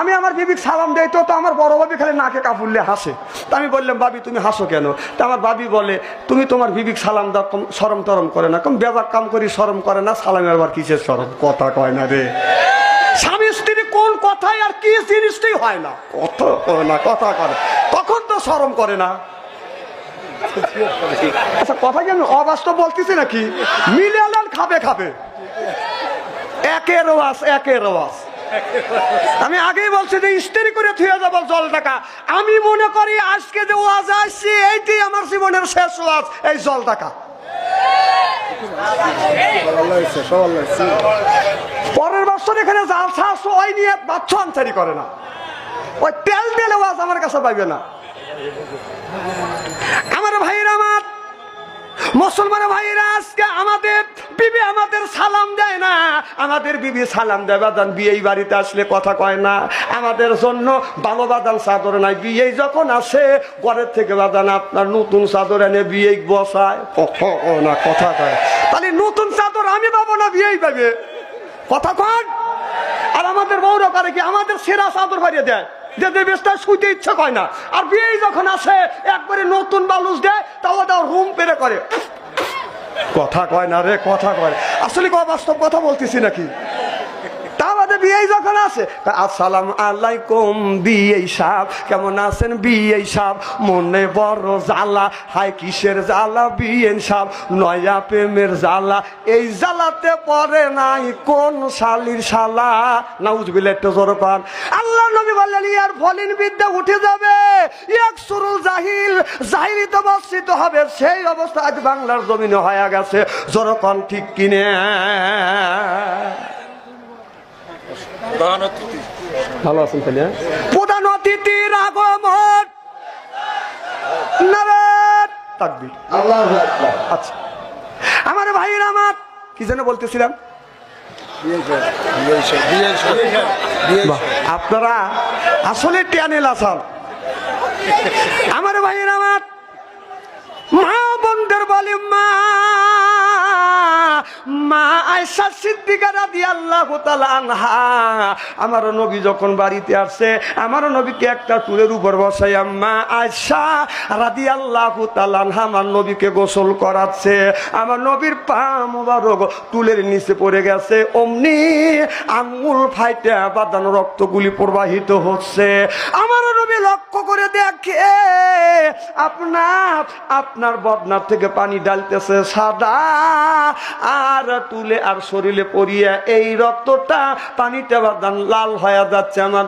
আমি আমার বিবিকে সালাম দেই, তো আমার বড় ভাবি খালি নাকে কাপুরলে হাসে। তা আমি বললাম, ভাবি তুমি হাসো কেন? তা আমার ভাবি বলে, তুমি তোমার বিবিকে সালাম দাও, শরম টরম করে না? কম বেজাক কাম করি, শরম করে না, সালামের আবার কিসের শরম? কথা কয় না রে। স্বামী স্ত্রী কোন কথাই আর কি জিনিসটাই হয় না, কথা কয় না, কথা করে, তখন তো শরম করে না। আচ্ছা, কথা কি আমি অবাস্তব বলতেছি নাকি? মিলালেন খাবে খাবে, একের ওয়াজ একের ওয়াজ। আমি আগেই বলছি যে ইস্তেরি করে থুয়ে যাবো জল টাকা। আমি মনে করি আজকে যে ওয়াজ আসছি এইটাই আমার জীবনের শেষ ওয়াজ, এই জল টাকা। পরের বছর এখানে জালসা ওই নিয়ে বাচ্চা আনসারি করে না, ওই তেল তেলে ওয়াজ আমার কাছে পাইবে না। আমার ভাইরা, আমার মুসলমান ভাইরা, আজকে আমাদের বিবি আমাদের সালাম দেয় না। আমাদের বিবি সালাম দেয় বাদান, বিয়ে বাড়িতে আসলে কথা কয় না। আমাদের জন্য ভালো বাদান চাদর নাই, বিয়ে যখন আসে ঘরের থেকে বাদান আপনার নতুন চাদর এনে বিয়ে বসায়, না কথা কয়। তাহলে নতুন চাদর আমি পাবো না, বিয়েই পাবে, কথা কন। আর আমাদের বউরা করে কি, আমাদের সেরা চাদর ভারিয়ে দেয়, যে বেশটা শুইতে ইচ্ছা করে না। আর বিয়ে যখন আসে একবারে নতুন বালুস দেয়, তাও দাও রুম পেরে করে, কথা কয় না রে, কথা কয়। আসলে বাস্তব কথা বলতেছি নাকি? বিয়ে যখন আসে, আসসালামু আলাইকুম বিয়ে সাহেব, কেমন আছেন বিয়ে সাহেব? মনে বড় জ্বালা, হাই কিসের জ্বালা বিয়ে সাহেব? নয়া প্রেমের জ্বালা, এই জ্বালাতে পড়ে নাই কোন শালির শালা। নাউজুবিল্লাহ, একটু জোরে কর। আল্লাহ নবী বললেন, ইয়ার ফলিন বিদ্যা উঠে যাবে, ইয়াকসুরুল জাহিল, জাহিলিত বর্ষিত হবে। সেই অবস্থা আজ বাংলার জমিনে হয়ে গেছে। জোরে কর, ঠিক কিনে? ভালো আছেন তাহলে? প্রধান অতিথির আগমন, তাকবীর, আল্লাহু আকবার। আচ্ছা আমার ভাইরা, আমার কি যেন বলতেছিলাম, আপনারা আসলে টেনেল আসাল। আমার ভাইরা, আমার মা বোনদের বলি, মা আয়েশা সিদ্দিকা রাদিয়াল্লাহু তাআলা আনহা, আমার নবী যখন বাড়িতে আসে, আমার নবীকে একটা টুলের উপর বসাই আম্মা আয়েশা রাদিয়াল্লাহু তাআলা আনহা আমার নবীকে গোসল করাচ্ছে। আমার নবীর পা মোবারক টুলের নিচে পড়ে গেছে, অমনি আঙ্গুল ফাইটে বাদান রক্তগুলি প্রবাহিত হচ্ছে। আমার নবী লক্ষ্য করে দেখে আপনার বদনার থেকে পানি ডালতেছে সাদা, আর তুলে আর শরীরে পড়িয়া এই রক্তটা পানিটা বাদান লাল হয়ে যাচ্ছে। আমার